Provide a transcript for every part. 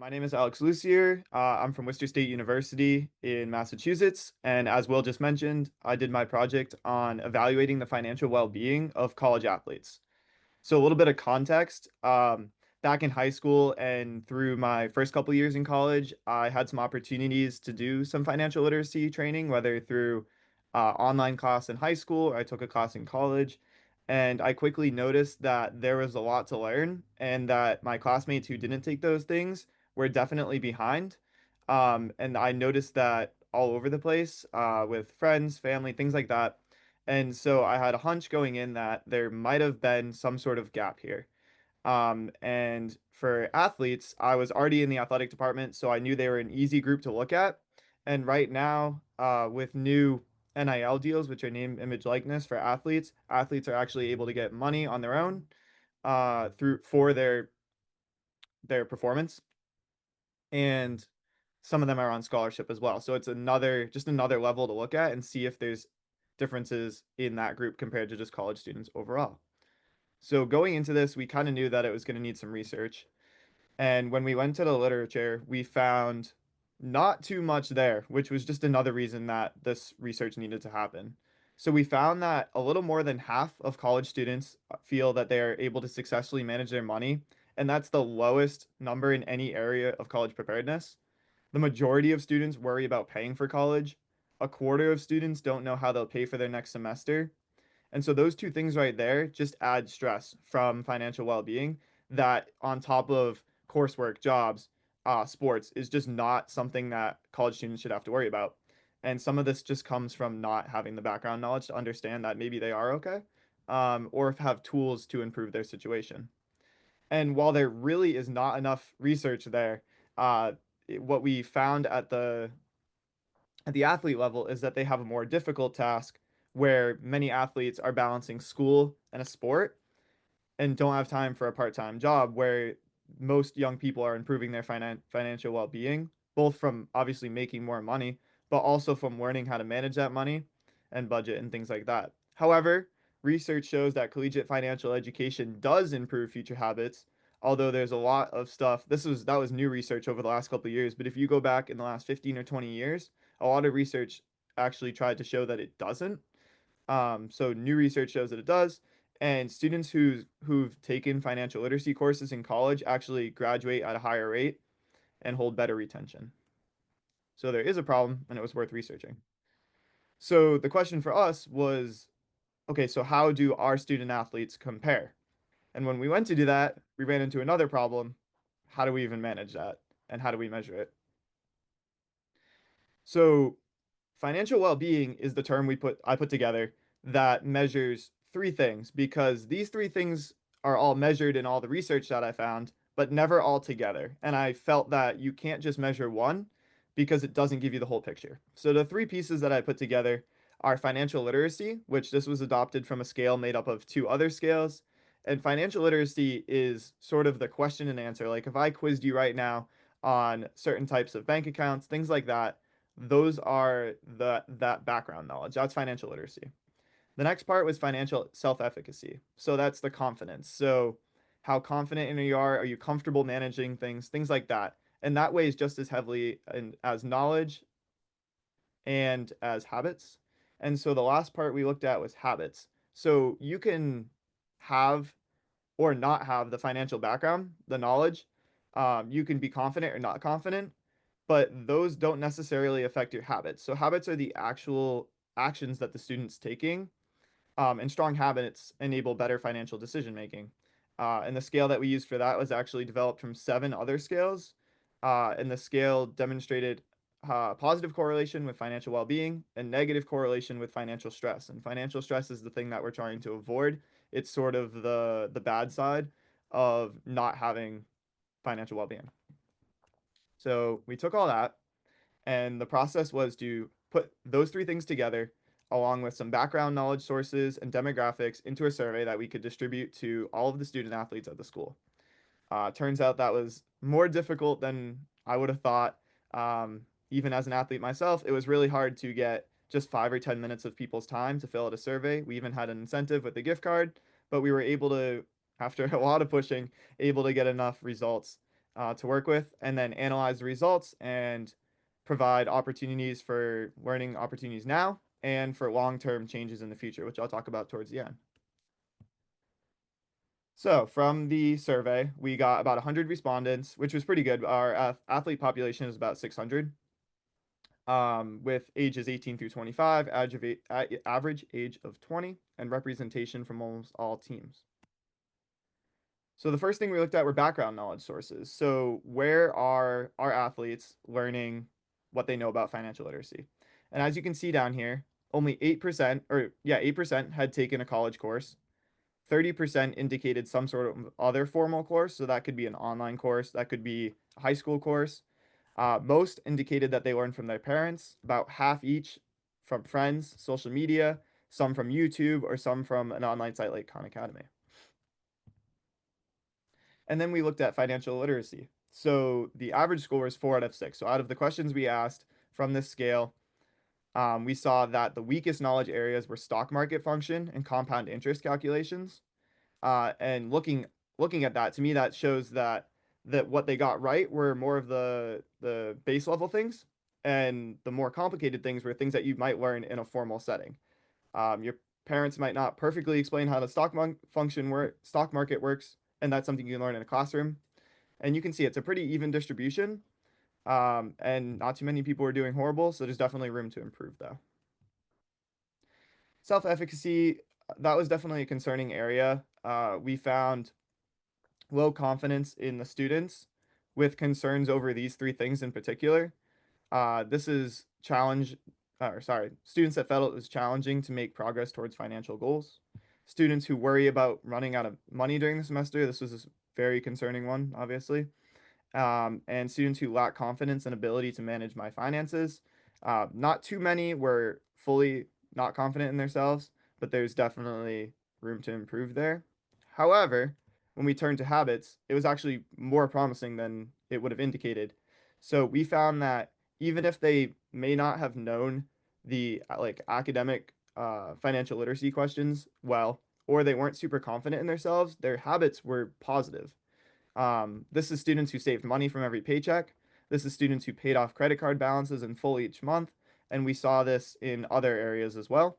My name is Alex Lucier. I'm from Worcester State University in Massachusetts. And as Will just mentioned, I did my project on evaluating the financial well-being of college athletes. So a little bit of context. Back in high school and through my first couple years in college, I had some opportunities to do some financial literacy training, whether through online class in high school or I took a class in college. And I quickly noticed that there was a lot to learn and that my classmates who didn't take those things were definitely behind. And I noticed that all over the place with friends, family, things like that. And so I had a hunch going in that there might have been some sort of gap here. And for athletes, I was already in the athletic department, so I knew they were an easy group to look at. And right now, with new NIL deals, which are name, image, likeness for athletes, athletes are actually able to get money on their own through for their performance, and some of them are on scholarship as well. So it's another level to look at and see if there's differences in that group compared to just college students overall. So going into this, we kind of knew that it was going to need some research. And when we went to the literature, we found not too much there, which was just another reason that this research needed to happen. So we found that a little more than half of college students feel that they are able to successfully manage their money, and that's the lowest number in any area of college preparedness. The majority of students worry about paying for college. A quarter of students don't know how they'll pay for their next semester. And so those two things right there just add stress from financial well-being that on top of coursework, jobs, sports is just not something that college students should have to worry about. And some of this just comes from not having the background knowledge to understand that maybe they are okay, or have tools to improve their situation. And while there really is not enough research there, what we found at the athlete level is that they have a more difficult task where many athletes are balancing school and a sport and don't have time for a part-time job where most young people are improving their financial well-being, both from obviously making more money, but also from learning how to manage that money and budget and things like that. However, research shows that collegiate financial education does improve future habits, although there's a lot of stuff. That was new research over the last couple of years, but if you go back in the last 15 or 20 years, a lot of research actually tried to show that it doesn't. So new research shows that it does, and students who've taken financial literacy courses in college actually graduate at a higher rate and hold better retention. So there is a problem, and it was worth researching. So the question for us was, okay, so how do our student athletes compare? And when we went to do that, we ran into another problem. How do we even manage that? And how do we measure it? So financial well-being is the term I put together that measures three things because these three things are all measured in all the research that I found, but never all together. And I felt that you can't just measure one because it doesn't give you the whole picture. So the three pieces that I put together are financial literacy, which this was adopted from a scale made up of two other scales. And financial literacy is sort of the question and answer. Like if I quizzed you right now on certain types of bank accounts, things like that, those are that background knowledge. That's financial literacy. The next part was financial self-efficacy. So that's the confidence. So how confident in you are you comfortable managing things, things like that. And that weighs just as heavily as knowledge and as habits. And so the last part we looked at was habits. So you can have or not have the financial background, the knowledge. You can be confident or not confident, but those don't necessarily affect your habits. So habits are the actual actions that the student's taking, and strong habits enable better financial decision making. And the scale that we used for that was actually developed from seven other scales. And the scale demonstrated positive correlation with financial well-being and negative correlation with financial stress. And financial stress is the thing that we're trying to avoid. It's sort of the bad side of not having financial well-being. So we took all that, and the process was to put those three things together, along with some background knowledge sources and demographics, into a survey that we could distribute to all of the student athletes at the school. Turns out that was more difficult than I would have thought. Even as an athlete myself, it was really hard to get just 5 or 10 minutes of people's time to fill out a survey. We even had an incentive with the gift card, but we were able to, after a lot of pushing, able to get enough results to work with, and then analyze the results and provide opportunities for learning opportunities now and for long-term changes in the future, which I'll talk about towards the end. So from the survey, we got about 100 respondents, which was pretty good. Our athlete population is about 600, with ages 18 through 25, average age of 20, and representation from almost all teams. So the first thing we looked at were background knowledge sources. So where are our athletes learning what they know about financial literacy? And as you can see down here, only 8%, or yeah, 8% had taken a college course. 30% indicated some sort of other formal course. So that could be an online course, that could be a high school course. Most indicated that they learned from their parents, about half each from friends, social media, some from YouTube, or some from an online site like Khan Academy. And then we looked at financial literacy. So the average score is 4 out of 6. So out of the questions we asked from this scale, we saw that the weakest knowledge areas were stock market function and compound interest calculations. And looking at that, to me, that shows that what they got right were more of the base level things, and the more complicated things were things that you might learn in a formal setting. Your parents might not perfectly explain how the stock market works, and that's something you can learn in a classroom. And you can see it's a pretty even distribution, and not too many people are doing horrible, so there's definitely room to improve though. Self-efficacy, that was definitely a concerning area. We found low confidence in the students with concerns over these three things in particular. This is students that felt it was challenging to make progress towards financial goals. Students who worry about running out of money during the semester. This was a very concerning one, obviously. And students who lack confidence and ability to manage my finances. Not too many were fully not confident in themselves, but there's definitely room to improve there. However, when we turned to habits, it was actually more promising than it would have indicated. So we found that even if they may not have known the like academic financial literacy questions well, or they weren't super confident in themselves, their habits were positive. This is students who saved money from every paycheck. This is students who paid off credit card balances in full each month. And we saw this in other areas as well.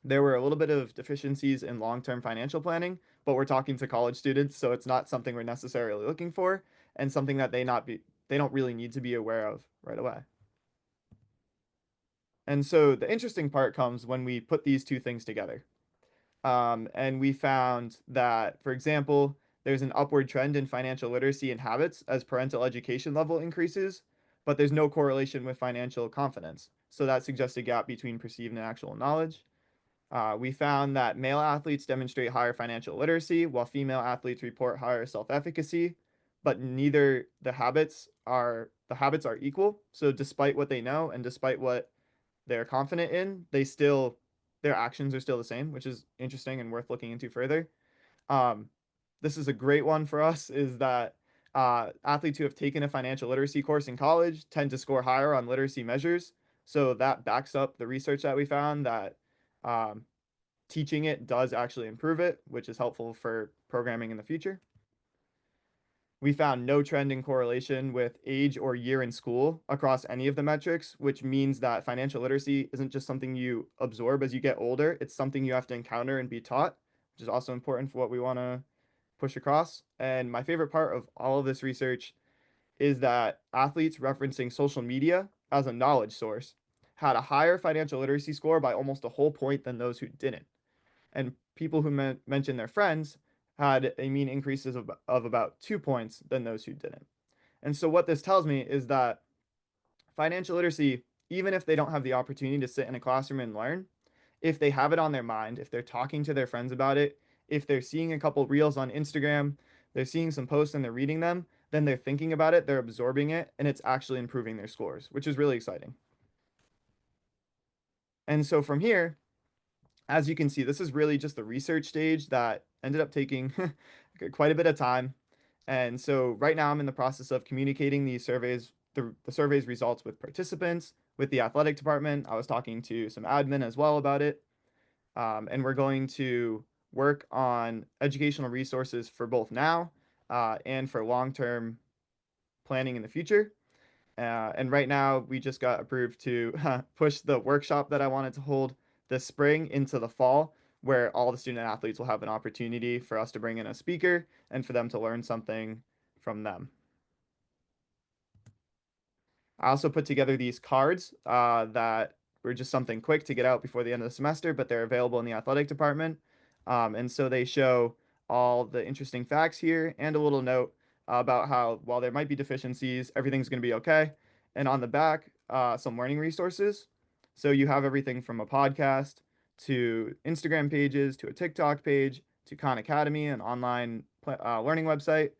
There were a little bit of deficiencies in long-term financial planning, but we're talking to college students, so it's not something we're necessarily looking for, and something that they don't really need to be aware of right away. And so the interesting part comes when we put these two things together. And we found that, for example, there's an upward trend in financial literacy and habits as parental education level increases, but there's no correlation with financial confidence. So that suggests a gap between perceived and actual knowledge. We found that male athletes demonstrate higher financial literacy, while female athletes report higher self-efficacy, but neither the habits are equal. So despite what they know and despite what they're confident in, their actions are still the same, which is interesting and worth looking into further. Um, this is a great one for us, is that athletes who have taken a financial literacy course in college tend to score higher on literacy measures. So that backs up the research that we found that um, teaching it does actually improve it, which is helpful for programming in the future. We found no trend in correlation with age or year in school across any of the metrics, which means that financial literacy isn't just something you absorb as you get older, it's something you have to encounter and be taught, which is also important for what we want to push across. And my favorite part of all of this research is that athletes referencing social media as a knowledge source had a higher financial literacy score by almost a whole point than those who didn't. And people who mentioned their friends had a mean increases of about 2 points than those who didn't. And so what this tells me is that financial literacy, even if they don't have the opportunity to sit in a classroom and learn, if they have it on their mind, if they're talking to their friends about it, if they're seeing a couple reels on Instagram, they're seeing some posts and they're reading them, then they're thinking about it, they're absorbing it, and it's actually improving their scores, which is really exciting. And so from here, as you can see, this is really just the research stage that ended up taking quite a bit of time. And so right now I'm in the process of communicating the survey's results with participants, with the athletic department. I was talking to some admin as well about it. And we're going to work on educational resources for both now and for long-term planning in the future. And right now, we just got approved to push the workshop that I wanted to hold this spring into the fall, where all the student athletes will have an opportunity for us to bring in a speaker and for them to learn something from them. I also put together these cards that were just something quick to get out before the end of the semester, but they're available in the athletic department. And so they show all the interesting facts here and a little note about how, while there might be deficiencies, everything's going to be okay. And on the back, some learning resources. So you have everything from a podcast to Instagram pages to a TikTok page to Khan Academy, an online learning website,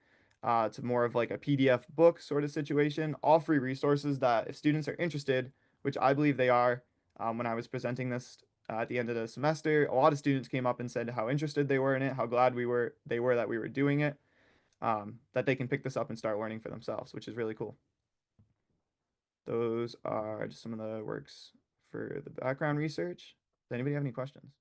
to more of like a PDF book sort of situation. All free resources that if students are interested, which I believe they are, when I was presenting this at the end of the semester, a lot of students came up and said how interested they were in it, how glad they were that we were doing it, that they can pick this up and start learning for themselves, which is really cool. Those are just some of the works for the background research. Does anybody have any questions?